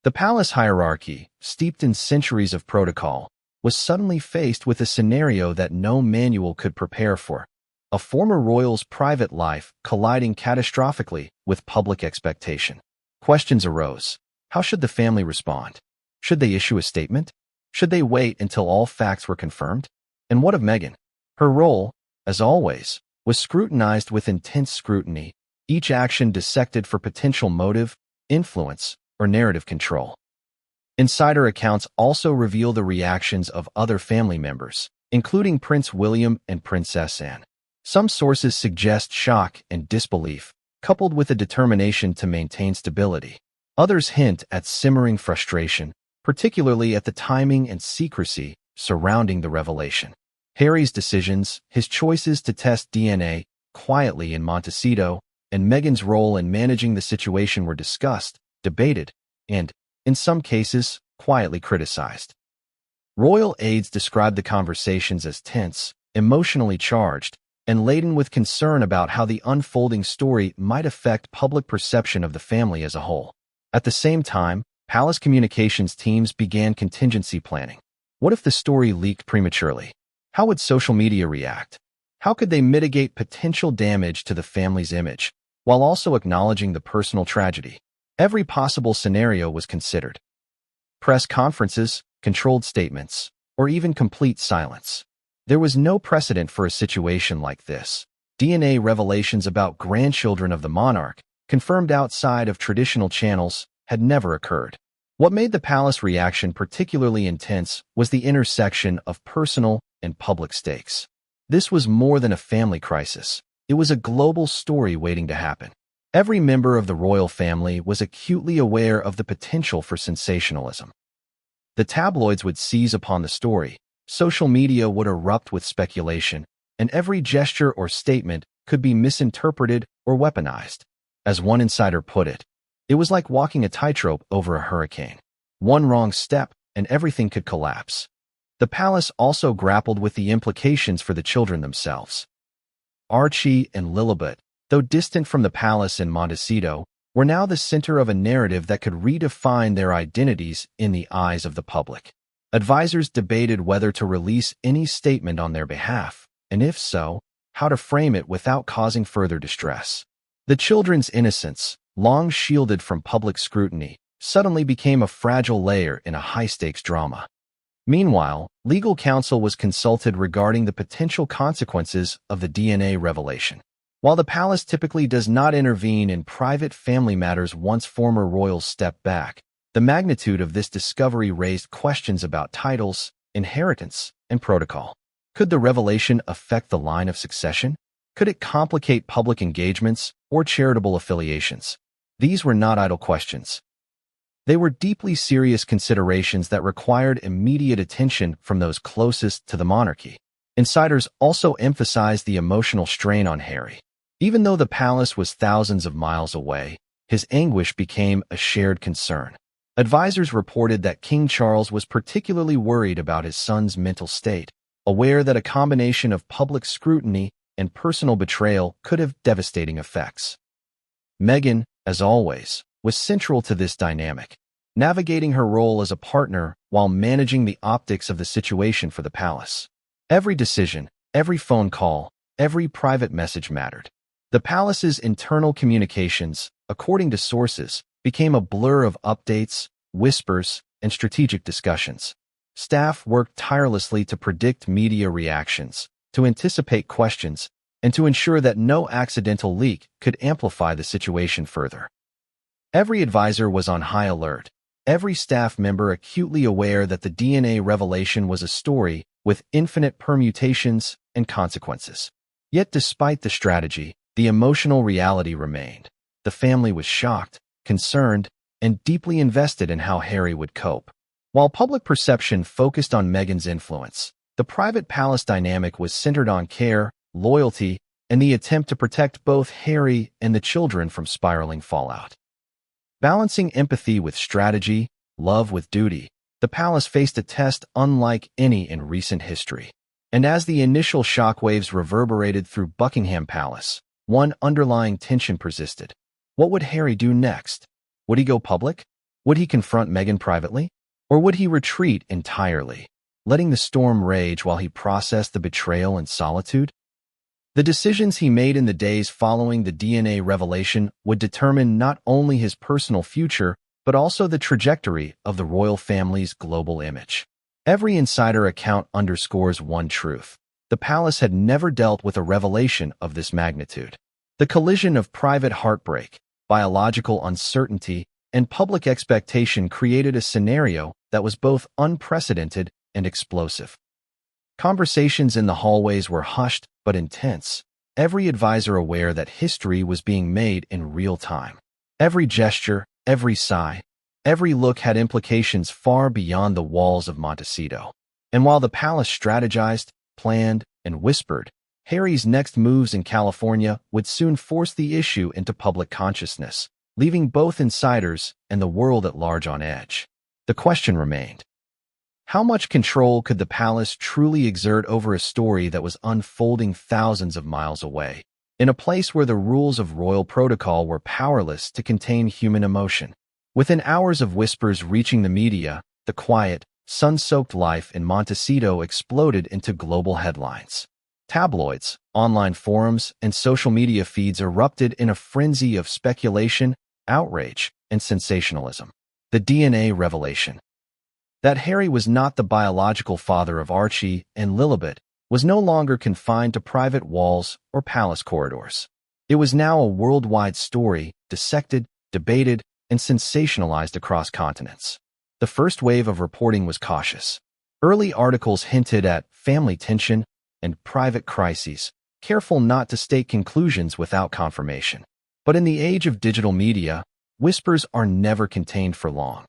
A: The palace hierarchy, steeped in centuries of protocol, was suddenly faced with a scenario that no manual could prepare for: a former royal's private life colliding catastrophically with public expectation. Questions arose. How should the family respond? Should they issue a statement? Should they wait until all facts were confirmed? And what of Meghan? Her role, as always, was scrutinized with intense scrutiny, each action dissected for potential motive, influence, or narrative control. Insider accounts also reveal the reactions of other family members, including Prince William and Princess Anne. Some sources suggest shock and disbelief, coupled with a determination to maintain stability. Others hint at simmering frustration, particularly at the timing and secrecy surrounding the revelation. Harry's decisions, his choices to test DNA quietly in Montecito, and Meghan's role in managing the situation were discussed, debated, and, in some cases, quietly criticized. Royal aides described the conversations as tense, emotionally charged, and laden with concern about how the unfolding story might affect public perception of the family as a whole. At the same time, palace communications teams began contingency planning. What if the story leaked prematurely? How would social media react? How could they mitigate potential damage to the family's image, while also acknowledging the personal tragedy? Every possible scenario was considered. Press conferences, controlled statements, or even complete silence. There was no precedent for a situation like this. DNA revelations about grandchildren of the monarch, confirmed outside of traditional channels, had never occurred. What made the palace reaction particularly intense was the intersection of personal and public stakes. This was more than a family crisis. It was a global story waiting to happen. Every member of the royal family was acutely aware of the potential for sensationalism. The tabloids would seize upon the story, social media would erupt with speculation, and every gesture or statement could be misinterpreted or weaponized. As one insider put it was like walking a tightrope over a hurricane. One wrong step, and everything could collapse. The palace also grappled with the implications for the children themselves. Archie and Lilibet, though distant from the palace in Montecito, were now the center of a narrative that could redefine their identities in the eyes of the public. Advisors debated whether to release any statement on their behalf, and if so, how to frame it without causing further distress. The children's innocence, long shielded from public scrutiny, suddenly became a fragile layer in a high-stakes drama. Meanwhile, legal counsel was consulted regarding the potential consequences of the DNA revelation. While the palace typically does not intervene in private family matters once former royals step back, the magnitude of this discovery raised questions about titles, inheritance, and protocol. Could the revelation affect the line of succession? Could it complicate public engagements or charitable affiliations? These were not idle questions. They were deeply serious considerations that required immediate attention from those closest to the monarchy. Insiders also emphasized the emotional strain on Harry. Even though the palace was thousands of miles away, his anguish became a shared concern. Advisors reported that King Charles was particularly worried about his son's mental state, aware that a combination of public scrutiny and personal betrayal could have devastating effects. Meghan, as always, was central to this dynamic, navigating her role as a partner while managing the optics of the situation for the palace. Every decision, every phone call, every private message mattered. The palace's internal communications, according to sources, became a blur of updates, whispers, and strategic discussions. Staff worked tirelessly to predict media reactions, to anticipate questions, and to ensure that no accidental leak could amplify the situation further. Every advisor was on high alert, every staff member acutely aware that the DNA revelation was a story with infinite permutations and consequences. Yet despite the strategy, the emotional reality remained. The family was shocked, concerned, and deeply invested in how Harry would cope. While public perception focused on Meghan's influence, the private palace dynamic was centered on care, loyalty, and the attempt to protect both Harry and the children from spiraling fallout. Balancing empathy with strategy, love with duty, the palace faced a test unlike any in recent history. And as the initial shockwaves reverberated through Buckingham Palace, one underlying tension persisted. What would Harry do next? Would he go public? Would he confront Meghan privately? Or would he retreat entirely, letting the storm rage while he processed the betrayal in solitude? The decisions he made in the days following the DNA revelation would determine not only his personal future, but also the trajectory of the royal family's global image. Every insider account underscores one truth. The palace had never dealt with a revelation of this magnitude. The collision of private heartbreak, biological uncertainty, and public expectation created a scenario that was both unprecedented and explosive. Conversations in the hallways were hushed but intense, every advisor aware that history was being made in real time. Every gesture, every sigh, every look had implications far beyond the walls of Montecito. And while the palace strategized, planned, and whispered, Harry's next moves in California would soon force the issue into public consciousness, leaving both insiders and the world at large on edge. The question remained: how much control could the palace truly exert over a story that was unfolding thousands of miles away, in a place where the rules of royal protocol were powerless to contain human emotion? Within hours of whispers reaching the media, the quiet, sun-soaked life in Montecito exploded into global headlines. Tabloids, online forums, and social media feeds erupted in a frenzy of speculation, outrage, and sensationalism. The DNA revelation. That Harry was not the biological father of Archie and Lilibet was no longer confined to private walls or palace corridors. It was now a worldwide story, dissected, debated, and sensationalized across continents. The first wave of reporting was cautious. Early articles hinted at family tension and private crises, careful not to state conclusions without confirmation. But in the age of digital media, whispers are never contained for long.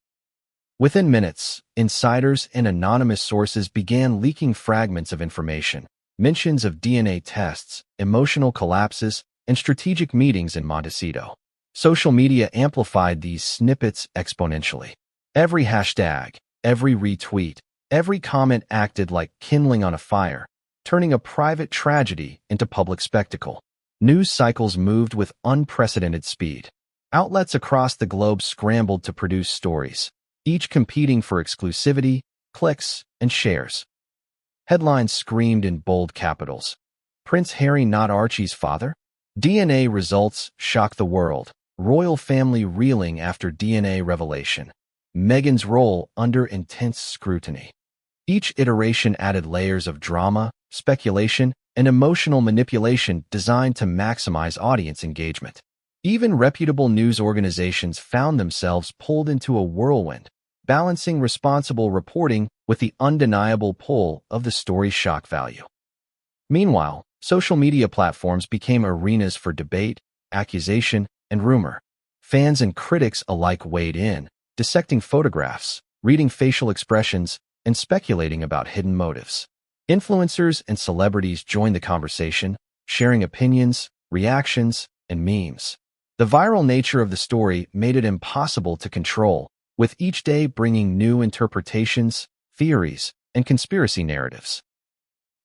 A: Within minutes, insiders and anonymous sources began leaking fragments of information, mentions of DNA tests, emotional collapses, and strategic meetings in Montecito. Social media amplified these snippets exponentially. Every hashtag, every retweet, every comment acted like kindling on a fire, turning a private tragedy into public spectacle. News cycles moved with unprecedented speed. Outlets across the globe scrambled to produce stories, each competing for exclusivity, clicks, and shares. Headlines screamed in bold capitals: Prince Harry not Archie's father? DNA results shock the world. Royal family reeling after DNA revelation. Meghan's role under intense scrutiny. Each iteration added layers of drama, speculation, and emotional manipulation designed to maximize audience engagement. Even reputable news organizations found themselves pulled into a whirlwind, balancing responsible reporting with the undeniable pull of the story's shock value. Meanwhile, social media platforms became arenas for debate, accusation, and rumor. Fans and critics alike weighed in, dissecting photographs, reading facial expressions, and speculating about hidden motives. Influencers and celebrities joined the conversation, sharing opinions, reactions, and memes. The viral nature of the story made it impossible to control, with each day bringing new interpretations, theories, and conspiracy narratives.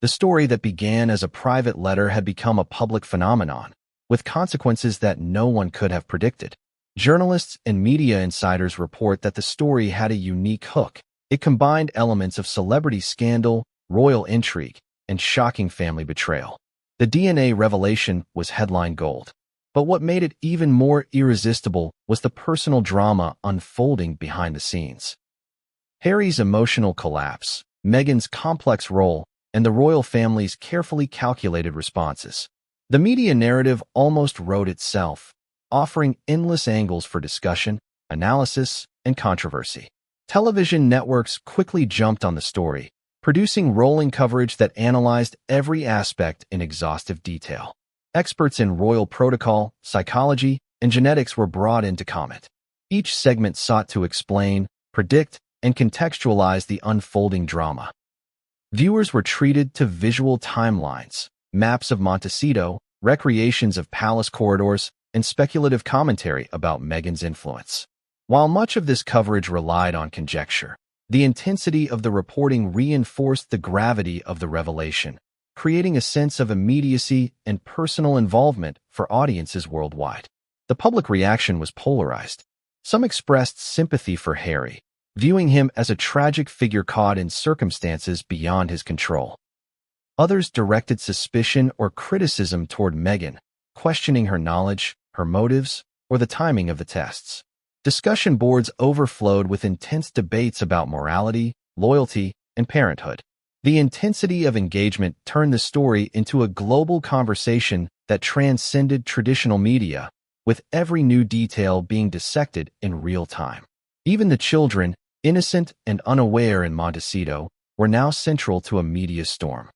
A: The story that began as a private letter had become a public phenomenon, with consequences that no one could have predicted. Journalists and media insiders report that the story had a unique hook. It combined elements of celebrity scandal, royal intrigue, and shocking family betrayal. The DNA revelation was headline gold. But what made it even more irresistible was the personal drama unfolding behind the scenes. Harry's emotional collapse, Meghan's complex role, and the royal family's carefully calculated responses. The media narrative almost wrote itself, offering endless angles for discussion, analysis, and controversy. Television networks quickly jumped on the story, producing rolling coverage that analyzed every aspect in exhaustive detail. Experts in royal protocol, psychology, and genetics were brought in to comment. Each segment sought to explain, predict, and contextualize the unfolding drama. Viewers were treated to visual timelines, maps of Montecito, recreations of palace corridors, and speculative commentary about Meghan's influence. While much of this coverage relied on conjecture, the intensity of the reporting reinforced the gravity of the revelation, creating a sense of immediacy and personal involvement for audiences worldwide. The public reaction was polarized. Some expressed sympathy for Harry, viewing him as a tragic figure caught in circumstances beyond his control. Others directed suspicion or criticism toward Meghan, questioning her knowledge, her motives, or the timing of the tests. Discussion boards overflowed with intense debates about morality, loyalty, and parenthood. The intensity of engagement turned the story into a global conversation that transcended traditional media, with every new detail being dissected in real time. Even the children, innocent and unaware in Montecito, were now central to a media storm.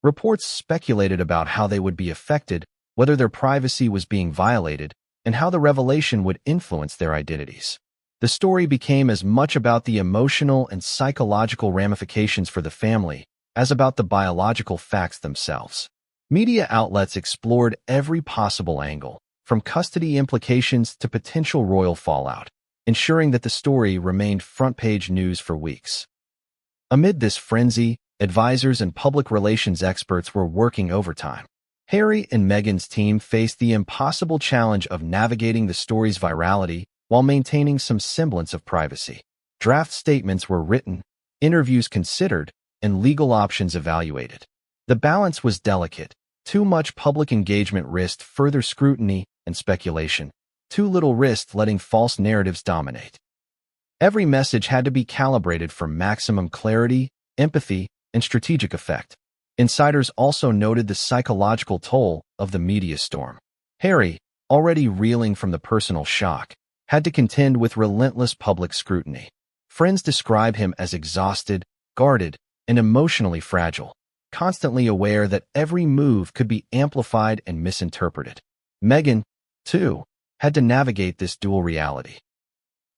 A: Reports speculated about how they would be affected, whether their privacy was being violated, and how the revelation would influence their identities. The story became as much about the emotional and psychological ramifications for the family as about the biological facts themselves. Media outlets explored every possible angle, from custody implications to potential royal fallout, ensuring that the story remained front-page news for weeks. Amid this frenzy, advisors and public relations experts were working overtime. Harry and Meghan's team faced the impossible challenge of navigating the story's virality while maintaining some semblance of privacy. Draft statements were written, interviews considered, and legal options evaluated. The balance was delicate. Too much public engagement risked further scrutiny and speculation. Too little risked letting false narratives dominate. Every message had to be calibrated for maximum clarity, empathy, and strategic effect. Insiders also noted the psychological toll of the media storm. Harry, already reeling from the personal shock, had to contend with relentless public scrutiny. Friends describe him as exhausted, guarded, and emotionally fragile, constantly aware that every move could be amplified and misinterpreted. Meghan, too, had to navigate this dual reality.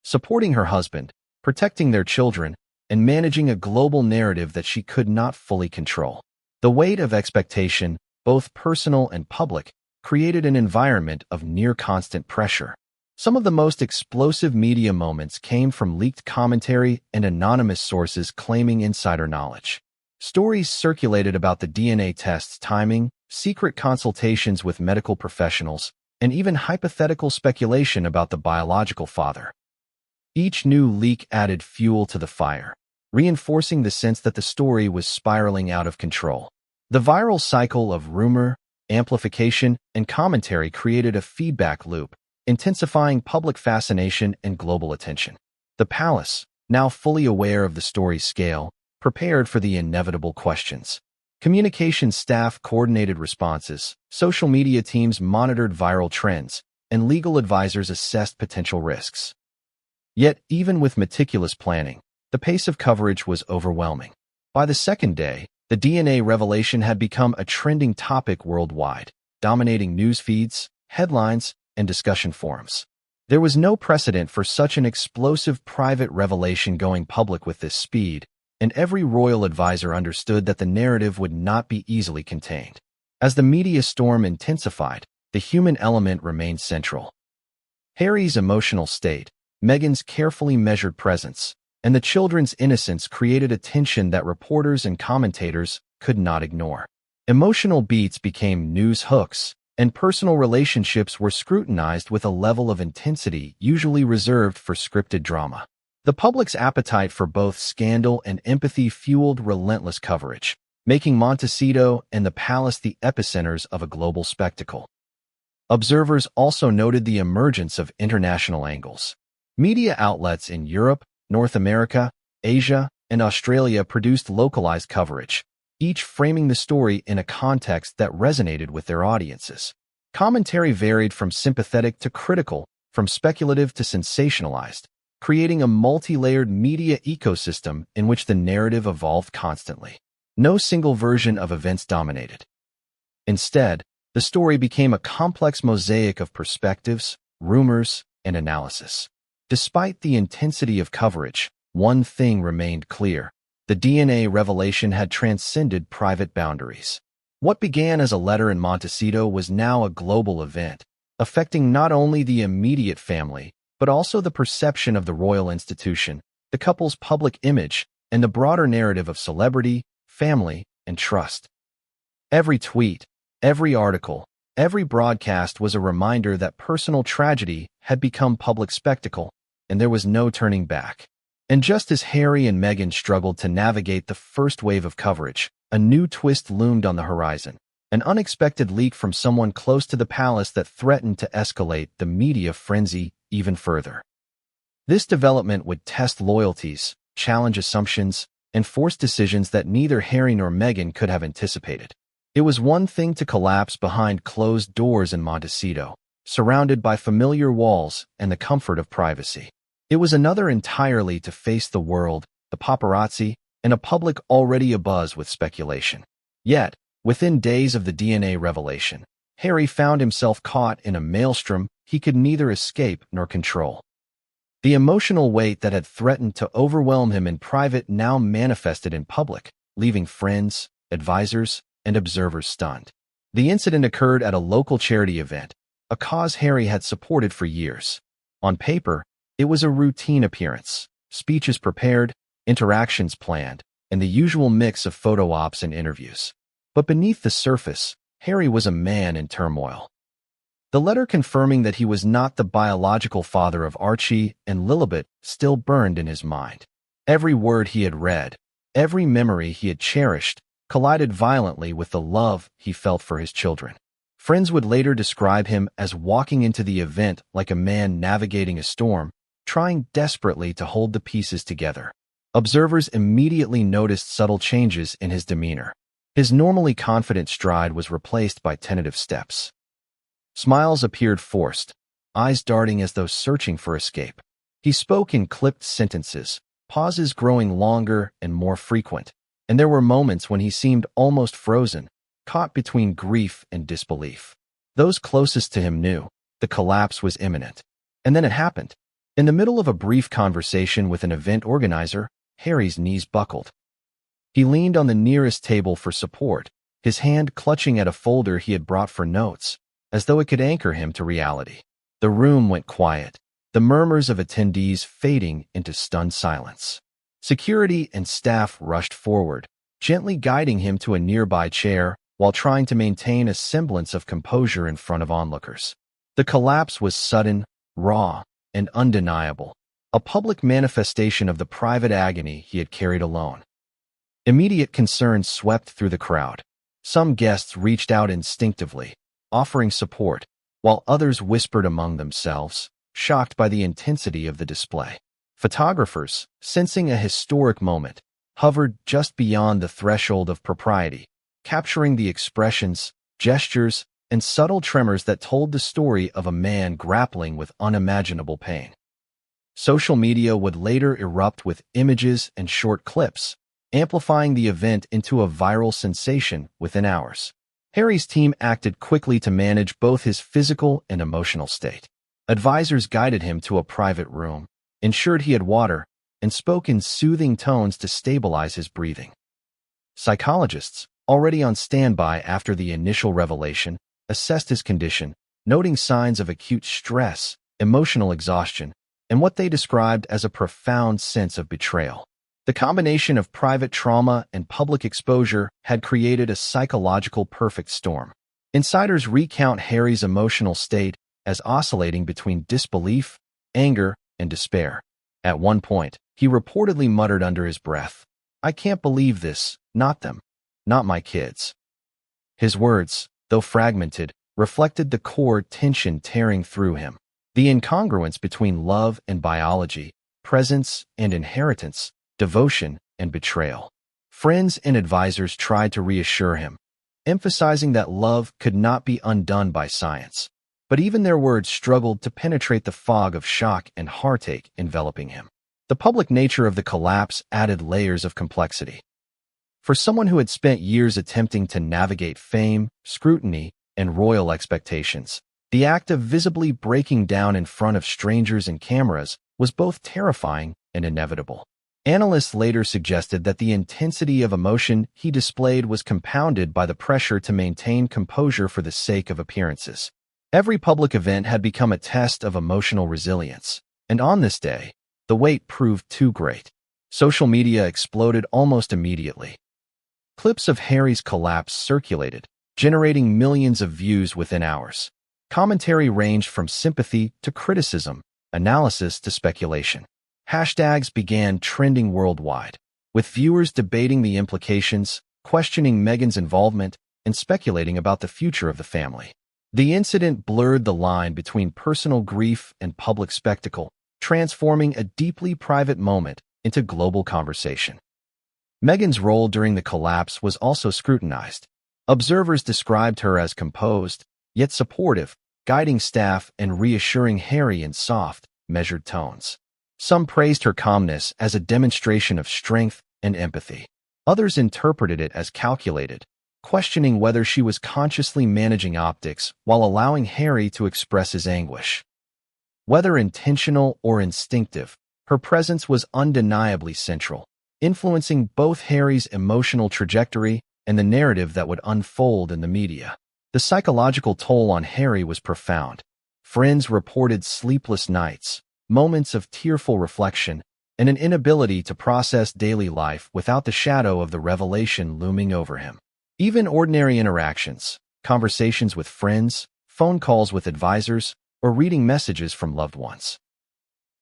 A: Supporting her husband, protecting their children, and managing a global narrative that she could not fully control. The weight of expectation, both personal and public, created an environment of near-constant pressure. Some of the most explosive media moments came from leaked commentary and anonymous sources claiming insider knowledge. Stories circulated about the DNA test's timing, secret consultations with medical professionals, and even hypothetical speculation about the biological father. Each new leak added fuel to the fire, reinforcing the sense that the story was spiraling out of control. The viral cycle of rumor, amplification, and commentary created a feedback loop, intensifying public fascination and global attention. The palace, now fully aware of the story's scale, prepared for the inevitable questions. Communications staff coordinated responses, social media teams monitored viral trends, and legal advisors assessed potential risks. Yet, even with meticulous planning, the pace of coverage was overwhelming. By the second day, the DNA revelation had become a trending topic worldwide, dominating news feeds, headlines, and discussion forums. There was no precedent for such an explosive private revelation going public with this speed, and every royal advisor understood that the narrative would not be easily contained. As the media storm intensified, the human element remained central. Harry's emotional state, Meghan's carefully measured presence, and the children's innocence created a tension that reporters and commentators could not ignore. Emotional beats became news hooks, and personal relationships were scrutinized with a level of intensity usually reserved for scripted drama. The public's appetite for both scandal and empathy fueled relentless coverage, making Montecito and the palace the epicenters of a global spectacle. Observers also noted the emergence of international angles. Media outlets in Europe, North America, Asia, and Australia produced localized coverage, each framing the story in a context that resonated with their audiences. Commentary varied from sympathetic to critical, from speculative to sensationalized, creating a multi-layered media ecosystem in which the narrative evolved constantly. No single version of events dominated. Instead, the story became a complex mosaic of perspectives, rumors, and analysis. Despite the intensity of coverage, one thing remained clear. The DNA revelation had transcended private boundaries. What began as a letter in Montecito was now a global event, affecting not only the immediate family, but also the perception of the royal institution, the couple's public image, and the broader narrative of celebrity, family, and trust. Every tweet, every article, every broadcast was a reminder that personal tragedy had become public spectacle, and there was no turning back. And just as Harry and Meghan struggled to navigate the first wave of coverage, a new twist loomed on the horizon. An unexpected leak from someone close to the palace that threatened to escalate the media frenzy even further. This development would test loyalties, challenge assumptions, and forced decisions that neither Harry nor Meghan could have anticipated. It was one thing to collapse behind closed doors in Montecito, surrounded by familiar walls and the comfort of privacy. It was another entirely to face the world, the paparazzi, and a public already abuzz with speculation. Yet, within days of the DNA revelation, Harry found himself caught in a maelstrom he could neither escape nor control. The emotional weight that had threatened to overwhelm him in private now manifested in public, leaving friends, advisors, and observers stunned. The incident occurred at a local charity event, a cause Harry had supported for years. On paper, it was a routine appearance, speeches prepared, interactions planned, and the usual mix of photo ops and interviews. But beneath the surface, Harry was a man in turmoil. The letter confirming that he was not the biological father of Archie and Lilibet still burned in his mind. Every word he had read, every memory he had cherished, collided violently with the love he felt for his children. Friends would later describe him as walking into the event like a man navigating a storm, trying desperately to hold the pieces together. Observers immediately noticed subtle changes in his demeanor. His normally confident stride was replaced by tentative steps. Smiles appeared forced, eyes darting as though searching for escape. He spoke in clipped sentences, pauses growing longer and more frequent, and there were moments when he seemed almost frozen, caught between grief and disbelief. Those closest to him knew the collapse was imminent. And then it happened. In the middle of a brief conversation with an event organizer, Harry's knees buckled. He leaned on the nearest table for support, his hand clutching at a folder he had brought for notes, as though it could anchor him to reality. The room went quiet, the murmurs of attendees fading into stunned silence. Security and staff rushed forward, gently guiding him to a nearby chair while trying to maintain a semblance of composure in front of onlookers. The collapse was sudden, raw, and undeniable, a public manifestation of the private agony he had carried alone. Immediate concern swept through the crowd. Some guests reached out instinctively, offering support, while others whispered among themselves, shocked by the intensity of the display. Photographers, sensing a historic moment, hovered just beyond the threshold of propriety, capturing the expressions, gestures, and subtle tremors that told the story of a man grappling with unimaginable pain. Social media would later erupt with images and short clips, amplifying the event into a viral sensation within hours. Harry's team acted quickly to manage both his physical and emotional state. Advisors guided him to a private room, ensured he had water, and spoke in soothing tones to stabilize his breathing. Psychologists, already on standby after the initial revelation, assessed his condition, noting signs of acute stress, emotional exhaustion, and what they described as a profound sense of betrayal. The combination of private trauma and public exposure had created a psychological perfect storm. Insiders recount Harry's emotional state as oscillating between disbelief, anger, and despair. At one point, he reportedly muttered under his breath, "I can't believe this, not them, not my kids." His words, though fragmented, reflected the core tension tearing through him. The incongruence between love and biology, presence and inheritance, devotion and betrayal. Friends and advisors tried to reassure him, emphasizing that love could not be undone by science. But even their words struggled to penetrate the fog of shock and heartache enveloping him. The public nature of the collapse added layers of complexity. For someone who had spent years attempting to navigate fame, scrutiny, and royal expectations, the act of visibly breaking down in front of strangers and cameras was both terrifying and inevitable. Analysts later suggested that the intensity of emotion he displayed was compounded by the pressure to maintain composure for the sake of appearances. Every public event had become a test of emotional resilience, and on this day, the weight proved too great. Social media exploded almost immediately. Clips of Harry's collapse circulated, generating millions of views within hours. Commentary ranged from sympathy to criticism, analysis to speculation. Hashtags began trending worldwide, with viewers debating the implications, questioning Meghan's involvement, and speculating about the future of the family. The incident blurred the line between personal grief and public spectacle, transforming a deeply private moment into global conversation. Meghan's role during the collapse was also scrutinized. Observers described her as composed, yet supportive, guiding staff and reassuring Harry in soft, measured tones. Some praised her calmness as a demonstration of strength and empathy. Others interpreted it as calculated, questioning whether she was consciously managing optics while allowing Harry to express his anguish. Whether intentional or instinctive, her presence was undeniably central, influencing both Harry's emotional trajectory and the narrative that would unfold in the media. The psychological toll on Harry was profound. Friends reported sleepless nights, moments of tearful reflection, and an inability to process daily life without the shadow of the revelation looming over him. Even ordinary interactions, conversations with friends, phone calls with advisors, or reading messages from loved ones,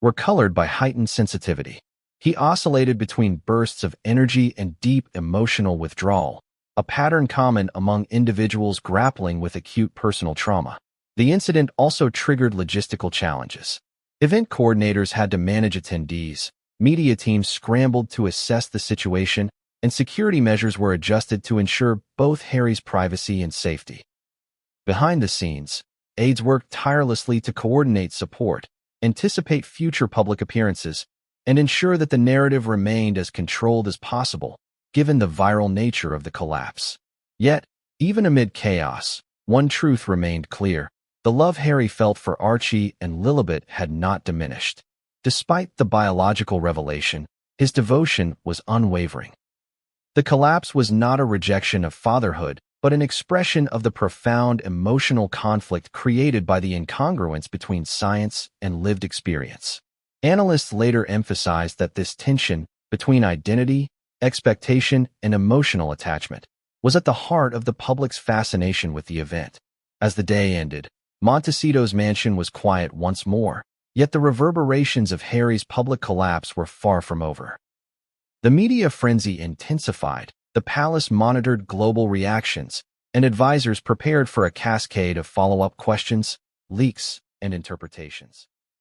A: were colored by heightened sensitivity. He oscillated between bursts of energy and deep emotional withdrawal, a pattern common among individuals grappling with acute personal trauma. The incident also triggered logistical challenges. Event coordinators had to manage attendees, media teams scrambled to assess the situation, and security measures were adjusted to ensure both Harry's privacy and safety. Behind the scenes, aides worked tirelessly to coordinate support, anticipate future public appearances, and ensure that the narrative remained as controlled as possible, given the viral nature of the collapse. Yet, even amid chaos, one truth remained clear. The love Harry felt for Archie and Lilibet had not diminished. Despite the biological revelation, his devotion was unwavering. The collapse was not a rejection of fatherhood, but an expression of the profound emotional conflict created by the incongruence between science and lived experience. Analysts later emphasized that this tension between identity, expectation, and emotional attachment was at the heart of the public's fascination with the event. As the day ended, Montecito's mansion was quiet once more, yet the reverberations of Harry's public collapse were far from over. The media frenzy intensified, the palace monitored global reactions, and advisors prepared for a cascade of follow-up questions, leaks, and interpretations.